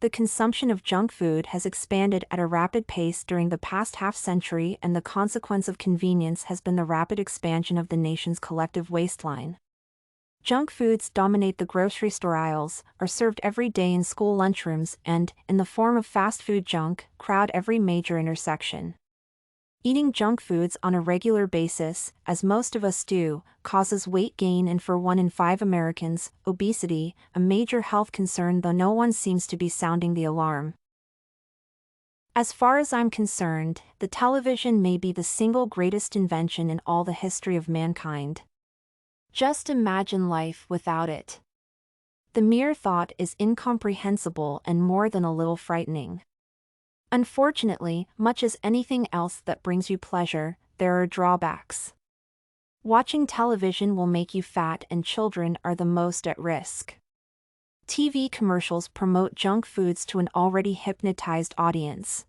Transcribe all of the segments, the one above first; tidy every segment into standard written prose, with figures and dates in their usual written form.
The consumption of junk food has expanded at a rapid pace during the past half-century, and the consequence of convenience has been the rapid expansion of the nation's collective waistline. Junk foods dominate the grocery store aisles, are served every day in school lunchrooms, and, in the form of fast food junk, crowd every major intersection. Eating junk foods on a regular basis, as most of us do, causes weight gain and for 1 in 5 Americans, obesity, a major health concern, though no one seems to be sounding the alarm. As far as I'm concerned, the television may be the single greatest invention in all the history of mankind. Just imagine life without it. The mere thought is incomprehensible and more than a little frightening. Unfortunately, much as anything else that brings you pleasure, there are drawbacks. Watching television will make you fat, and children are the most at risk. TV commercials promote junk foods to an already hypnotized audience.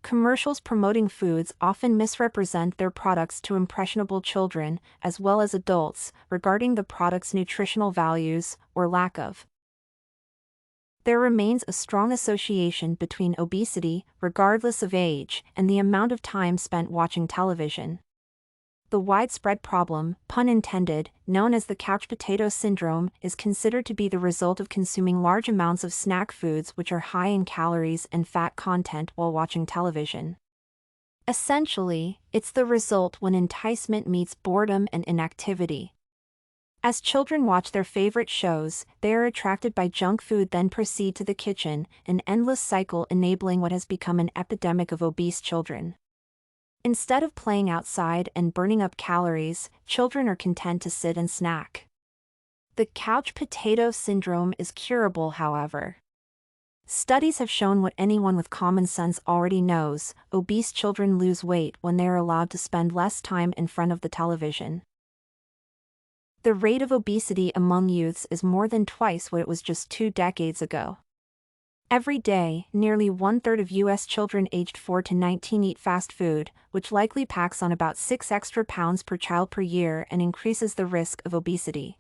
Commercials promoting foods often misrepresent their products to impressionable children, as well as adults, regarding the product's nutritional values, or lack of. There remains a strong association between obesity, regardless of age, and the amount of time spent watching television. The widespread problem, pun intended, known as the couch potato syndrome, is considered to be the result of consuming large amounts of snack foods which are high in calories and fat content while watching television. Essentially, it's the result when enticement meets boredom and inactivity. As children watch their favorite shows, they are attracted by junk food, then proceed to the kitchen, an endless cycle enabling what has become an epidemic of obese children. Instead of playing outside and burning up calories, children are content to sit and snack. The couch potato syndrome is curable, however. Studies have shown what anyone with common sense already knows: obese children lose weight when they are allowed to spend less time in front of the television. The rate of obesity among youths is more than twice what it was just 2 decades ago. Every day, nearly 1/3 of U.S. children aged 4 to 19 eat fast food, which likely packs on about 6 extra pounds per child per year and increases the risk of obesity.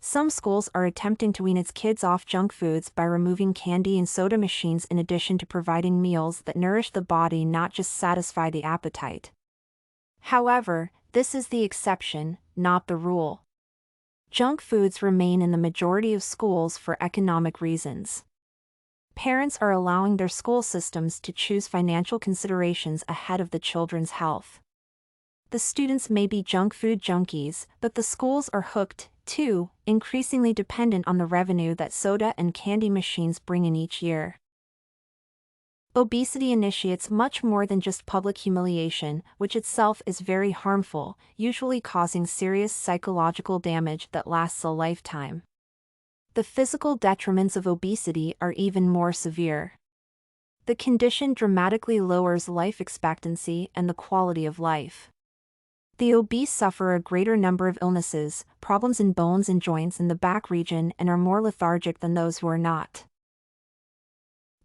Some schools are attempting to wean its kids off junk foods by removing candy and soda machines, in addition to providing meals that nourish the body, not just satisfy the appetite. However, this is the exception, not the rule. Junk foods remain in the majority of schools for economic reasons. Parents are allowing their school systems to choose financial considerations ahead of the children's health. The students may be junk food junkies, but the schools are hooked, too, increasingly dependent on the revenue that soda and candy machines bring in each year. Obesity initiates much more than just public humiliation, which itself is very harmful, usually causing serious psychological damage that lasts a lifetime. The physical detriments of obesity are even more severe. The condition dramatically lowers life expectancy and the quality of life. The obese suffer a greater number of illnesses, problems in bones and joints in the back region, and are more lethargic than those who are not.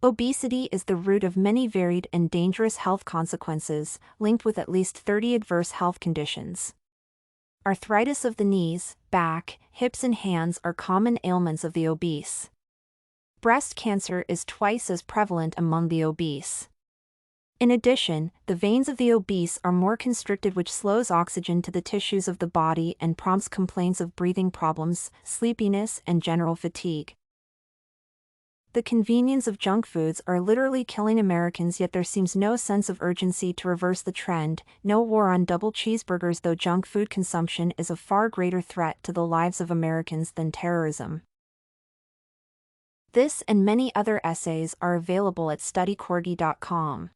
Obesity is the root of many varied and dangerous health consequences, linked with at least 30 adverse health conditions. Arthritis of the knees, back, hips and hands are common ailments of the obese. Breast cancer is twice as prevalent among the obese. In addition, the veins of the obese are more constricted, which slows oxygen to the tissues of the body and prompts complaints of breathing problems, sleepiness, and general fatigue. The convenience of junk foods are literally killing Americans, yet there seems no sense of urgency to reverse the trend. No war on double cheeseburgers, though junk food consumption is a far greater threat to the lives of Americans than terrorism. This and many other essays are available at studycorgi.com.